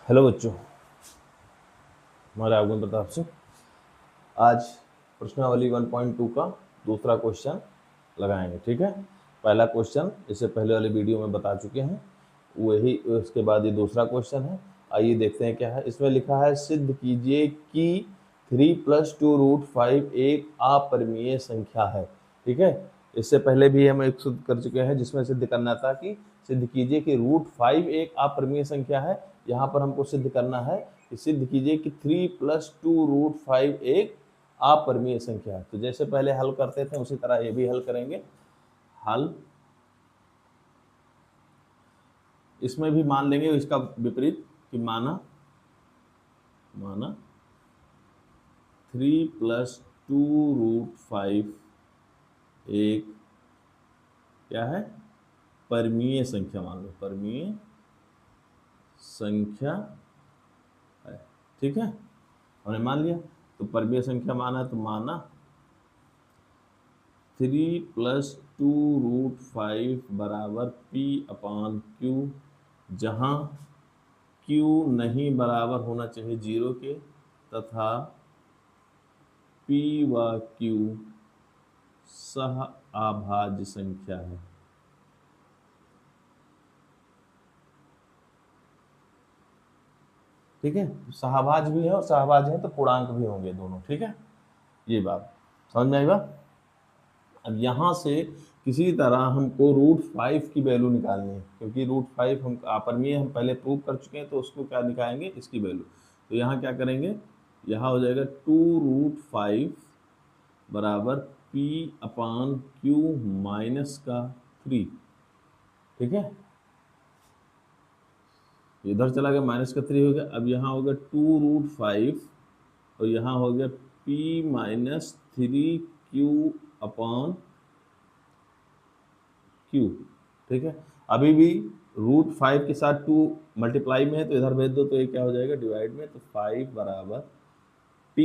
Hello बच्चों, हमारे आगमन प्रताप से आज प्रश्नावली 1.2 का दूसरा क्वेश्चन लगाएंगे। ठीक है, पहला क्वेश्चन इससे पहले वाले वीडियो में बता चुके हैं, वही उसके बाद ये दूसरा क्वेश्चन है। आइए देखते हैं क्या है। इसमें लिखा है सिद्ध कीजिए कि 3 + 2√5 एक अपरिमेय संख्या है। ठीक है, इससे पहले भी हम एक सिद्ध कर चुके हैं जिसमें सिद्ध करना था कि सिद्ध कीजिए कि √5 एक अपरिमेय संख्या है। यहाँ पर हमको सिद्ध करना है कि सिद्ध कीजिए कि 3 + 2√5 एक अपरिमेय संख्या है। तो जैसे पहले हल करते थे उसी तरह ये भी हल करेंगे। हल इसमें भी मान लेंगे इसका विपरीत कि माना 3 + 2√5 एक क्या है, परिमेय संख्या मान लो, परिमेय संख्या है। ठीक है, हमने मान लिया। तो परिमेय संख्या माना तो माना 3 + 2√5 बराबर P/Q, जहाँ Q नहीं बराबर होना चाहिए 0 के तथा P व Q सह अभाज्य संख्या है। ठीक है, सहभाज्य भी है और सहभाज्य है तो पूर्णांक भी होंगे दोनों। ठीक है, ये बात समझ में आई बात। अब यहाँ से किसी तरह हमको √5 की वैल्यू निकालनी है, क्योंकि √5 हम अपरिमेय हम पहले प्रूव कर चुके हैं, तो उसको क्या निकालेंगे, इसकी वैल्यू। तो यहाँ क्या करेंगे, यहाँ हो जाएगा 2√5 बराबर P/Q -3। ठीक है, इधर चला गया -3 हो गया। अब यहाँ हो गया 2√5 और यहाँ हो गया P - 3Q/Q। ठीक है, अभी भी √5 के साथ 2 मल्टीप्लाई में है तो इधर भेज दो तो ये क्या हो जाएगा, डिवाइड में। तो 5 बराबर P -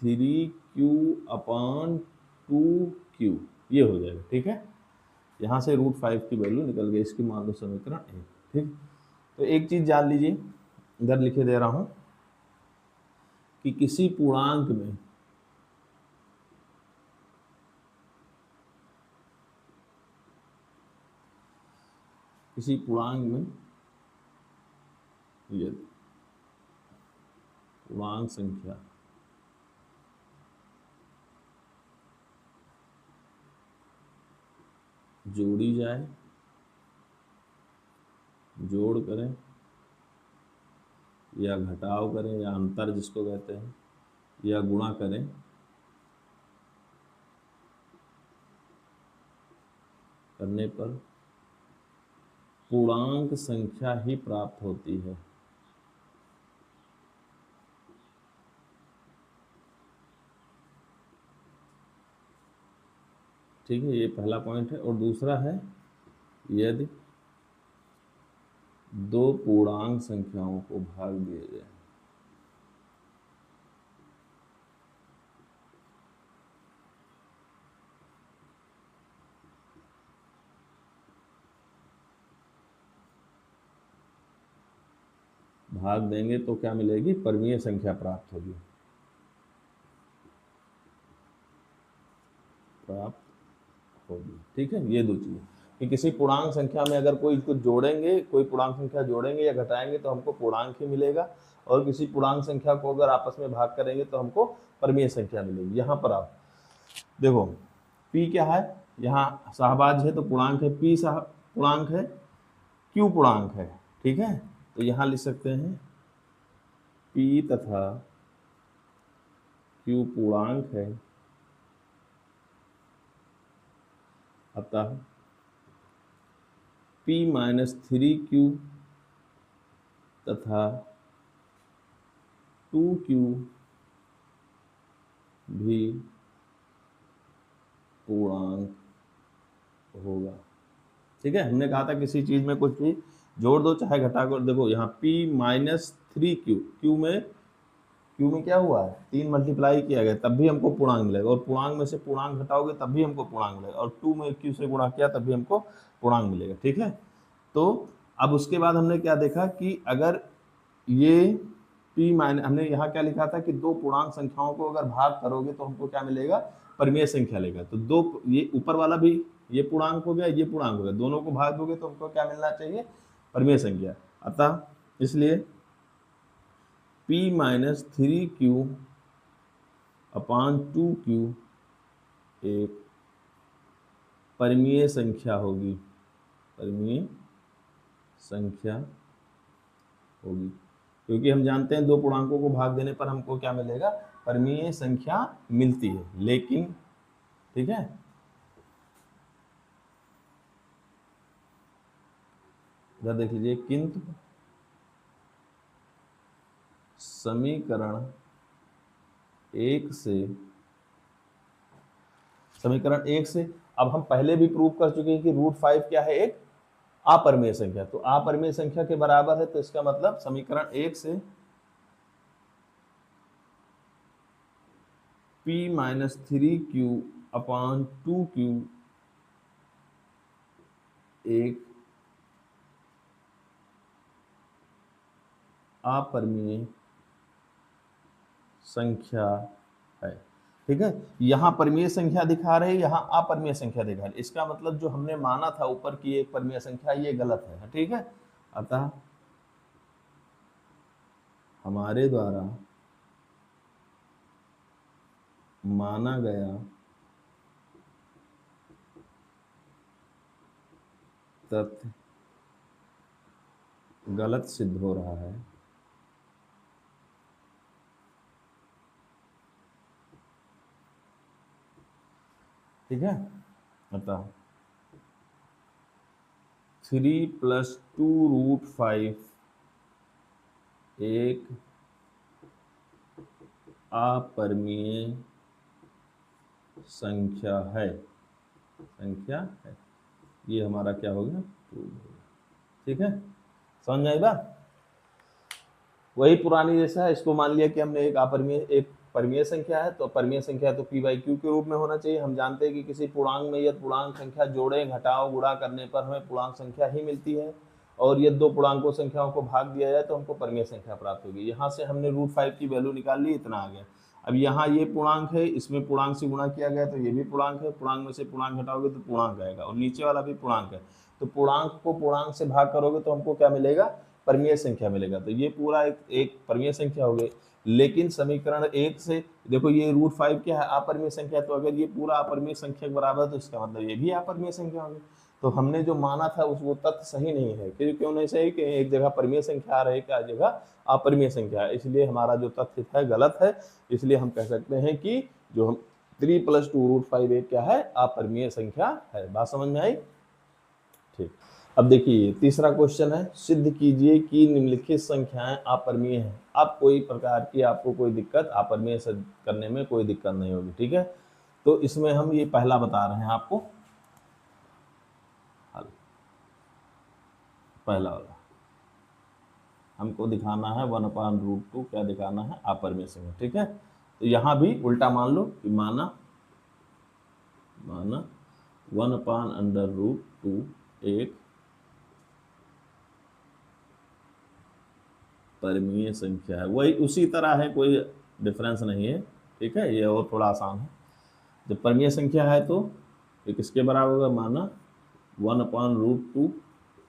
3Q/2Q ये हो जाएगा। ठीक है, यहाँ से √5 की वैल्यू निकल गई, इसकी मान लो समीकरण 1। ठीक, तो एक चीज जान लीजिए, इधर लिखे दे रहा हूं कि किसी पूर्णांक में ये पूर्णांक संख्या जोड़ी जाए, जोड़ करें या घटाव करें या अंतर जिसको कहते हैं, या गुणा करें, करने पर पूर्णांक संख्या ही प्राप्त होती है। ठीक है, ये पहला पॉइंट है। और दूसरा है यदि दो पूर्णांक संख्याओं को भाग दिया जाए। भाग देंगे तो क्या मिलेगी, परिमेय संख्या प्राप्त होगी, ठीक है, ये दो चीज़ कि किसी पूर्णांक संख्या में अगर कोई कुछ जोड़ेंगे, कोई पूर्णांक संख्या जोड़ेंगे या घटाएंगे तो हमको पूर्णांक ही मिलेगा, और किसी पूर्णांक संख्या को अगर आपस में भाग करेंगे तो हमको परिमेय संख्या मिलेगी। यहाँ पर आप देखो P क्या है, यहाँ सहभाज्य है तो पूर्णांक है, P पूर्णांक है, Q पूर्णांक है। ठीक है, तो यहाँ लिख सकते हैं P तथा Q पूर्णांक है, अतः P - 3Q तथा 2Q भी पूर्णांक होगा। ठीक है, हमने कहा था किसी चीज में कुछ भी जोड़ दो चाहे घटा कर। देखो यहाँ P - 3Q, Q में क्या हुआ है, 3 मल्टीप्लाई किया गया तब भी हमको पूर्णांक मिलेगा, और पूर्णांक में से पूर्णांक घटाओगे तब भी हमको पूर्णांक मिलेगा, और 2 में Q से गुणा किया तब भी हमको पूर्णांक मिलेगा। ठीक है, तो अब उसके बाद हमने क्या देखा कि अगर ये p माइनस, हमने यहाँ क्या लिखा था कि दो पूर्णांक संख्याओं को अगर भाग करोगे तो हमको क्या मिलेगा, परिमेय संख्या लेगा। तो दो, ये ऊपर वाला भी ये पूर्णांक हो गया, ये पूर्णांक हो गया, दोनों को भाग दोगे तो हमको क्या मिलना चाहिए, परिमेय संख्या। अतः इसलिए p माइनस 3q अपान 2q एक परिमेय संख्या होगी, परिमेय संख्या होगी, क्योंकि हम जानते हैं दो पूर्णांकों को भाग देने पर हमको क्या मिलेगा, परिमेय संख्या मिलती है। लेकिन ठीक है, इधर देख लीजिए, किंतु समीकरण एक से अब हम पहले भी प्रूव कर चुके हैं कि √5 क्या है, एक अपरिमेय संख्या। तो अपरिमेय संख्या के बराबर है, तो इसका मतलब समीकरण 1 से p माइनस 3q अपान 2q एक अपरिमेय संख्या है। ठीक है, यहाँ परिमेय संख्या दिखा रहे, यहाँ अपरिमेय संख्या दिखा रहे, इसका मतलब जो हमने माना था ऊपर की एक परिमेय संख्या, ये गलत है। ठीक है, अतः हमारे द्वारा माना गया तथ्य गलत सिद्ध हो रहा है। ठीक है, अतः 3 + 2√5 एक अपरिमेय संख्या है, ये हमारा क्या हो गया, प्रूव हो गया। ठीक है, समझ में आई बात। वही पुरानी जैसा है, इसको मान लिया कि हमने एक परिमेय संख्या है, तो परिमेय संख्या तो p/q के रूप में होना चाहिए। हम जानते हैं कि किसी पूर्णांक में यदि पूर्णांक संख्या जोड़े, घटाओ, गुणा करने पर हमें पूर्णांक संख्या ही मिलती है, और यदि दो पूर्णांकों संख्याओं को भाग दिया जाए तो हमको परिमेय संख्या प्राप्त होगी। यहाँ से हमने √5 की वैल्यू निकाल ली, इतना आ गया। अब यहाँ ये पूर्णांक है, इसमें पूर्णांक से गुणा किया गया तो ये भी पूर्णांक है, पूर्णांक में से पूर्णांक घटाओगे तो पूर्णांक आएगा, और नीचे वाला भी पूर्णांक है। तो पूर्णांक को पूर्णांक से भाग करोगे तो हमको क्या मिलेगा, परिमेय संख्या मिलेगा। तो ये पूरा एक परिमेय संख्या हो गई। लेकिन समीकरण 1 से देखो, ये √5 क्या है, अपरिमेय संख्या। तो अगर ये पूरा अपरिमेय संख्या के बराबर है तो इसका मतलब ये भी अपरिमेय संख्या होगी। तो हमने जो माना था उस वो तथ्य सही नहीं है। क्यों नहीं सही, कि एक जगह परिमेय संख्या आ रही है, क्या जगह अपरिमेय संख्या है, इसलिए हमारा जो तथ्य है गलत है। इसलिए हम कह सकते हैं कि जो हम 3 + 2√5 एक क्या है, अपरिमेय संख्या है। बात समझ में आई। ठीक, अब देखिए तीसरा क्वेश्चन है, सिद्ध कीजिए कि निम्नलिखित संख्याएं अपरिमेय हैं। अब कोई प्रकार की आपको कोई दिक्कत अपरिमेय करने में कोई दिक्कत नहीं होगी। ठीक है, तो इसमें हम ये पहला बता रहे हैं आपको, पहला वाला हमको दिखाना है 1/√2, क्या दिखाना है, अपरिमेय संख्या। ठीक है, तो यहाँ भी उल्टा मान लो कि माना 1/√2 एक परिमेय संख्या है। वही उसी तरह है, कोई डिफरेंस नहीं है। ठीक है, ये और थोड़ा आसान है। जब परिमेय संख्या है तो ये किसके बराबर होगा, माना 1/√2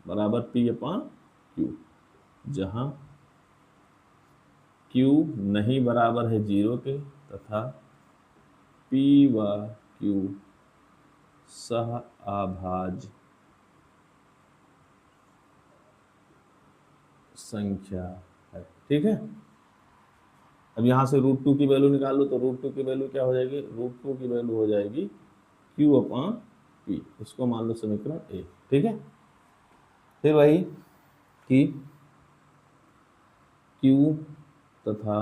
बराबर p/q, जहाँ q नहीं बराबर है 0 के, तथा p व q सह अभाज्य संख्या है। ठीक है, अब यहाँ से √2 की वैल्यू निकाल लो, तो √2 की वैल्यू क्या हो जाएगी, √2 की वैल्यू हो जाएगी q/p, इसको मान लो समीकरण 1। ठीक है, फिर वही कि q तथा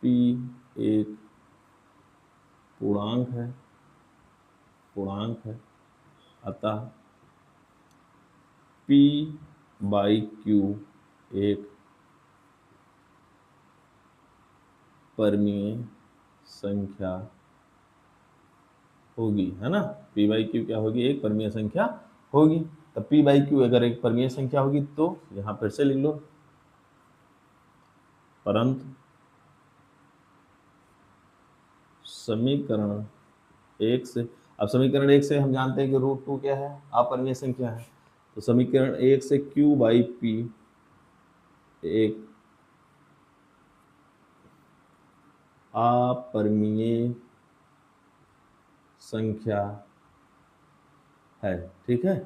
p एक पूर्णांक है, अतः p/q एक परिमेय संख्या होगी, है ना। p/q क्या होगी, एक परिमेय संख्या होगी। तो p/q अगर एक परिमेय संख्या होगी तो यहाँ फिर से लिख लो परंतु समीकरण एक से, अब समीकरण एक से हम जानते हैं कि रूट टू क्या है, अपरिमेय संख्या है, तो समीकरण एक से क्यू बाई पी एक अपरिमेय संख्या है। ठीक है,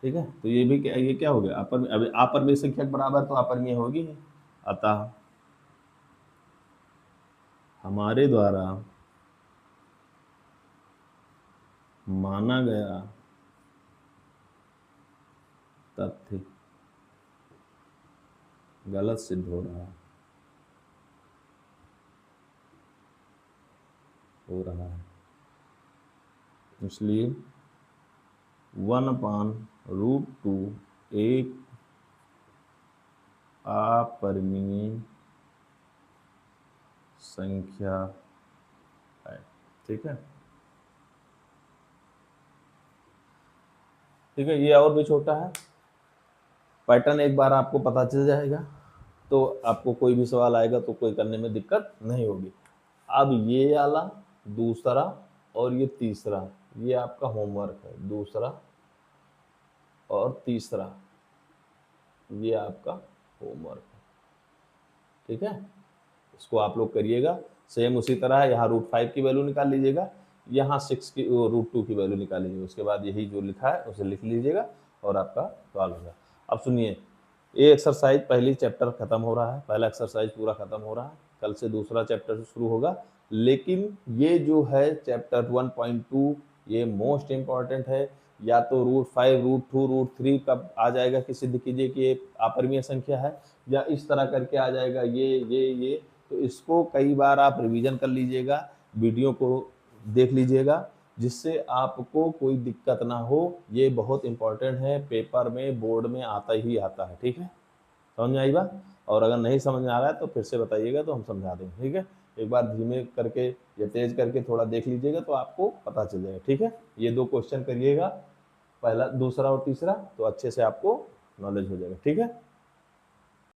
ठीक है, तो ये भी क्या, ये क्या हो गया, अपरिमेय संख्या के बराबर तो अपरिमेय होगी। अतः हमारे द्वारा माना गया तथ्य गलत सिद्ध हो रहा है, इसलिए 1/√2 एक अपरिमेय संख्या है। ठीक है, ठीक है, ये और भी छोटा है, पैटर्न एक बार आपको पता चल जाएगा तो आपको कोई भी सवाल आएगा तो कोई करने में दिक्कत नहीं होगी। अब ये वाला दूसरा और ये तीसरा, ये आपका होमवर्क है, दूसरा और तीसरा ये आपका होमवर्क है। ठीक है, इसको आप लोग करिएगा। सेम उसी तरह यहाँ √5 की वैल्यू निकाल लीजिएगा, यहाँ 6 की √2 की वैल्यू निकाल लीजिएगा, उसके बाद यही जो लिखा है उसे लिख लीजिएगा और आपका सवाल होगा। अब सुनिए, ये एक्सरसाइज पहली चैप्टर खत्म हो रहा है, पहला एक्सरसाइज पूरा खत्म हो रहा है, कल से दूसरा चैप्टर शुरू होगा। लेकिन ये जो है चैप्टर 1.2 ये मोस्ट इम्पॉर्टेंट है। या तो √5, √2, √3 कब आ जाएगा कि सिद्ध कीजिए कि ये अपरिमेय संख्या है, या इस तरह करके आ जाएगा ये, तो इसको कई बार आप रिवीजन कर लीजिएगा, वीडियो को देख लीजिएगा, जिससे आपको कोई दिक्कत ना हो। ये बहुत इंपॉर्टेंट है, पेपर में बोर्ड में आता ही आता है। ठीक है, समझ में आई बात? और अगर नहीं समझ में आ रहा है तो फिर से बताइएगा तो हम समझा देंगे। ठीक है, एक बार धीमे करके या तेज करके थोड़ा देख लीजिएगा तो आपको पता चल जाएगा। ठीक है, ये 2 क्वेश्चन करिएगा, पहला, दूसरा और तीसरा, तो अच्छे से आपको नॉलेज हो जाएगा। ठीक है।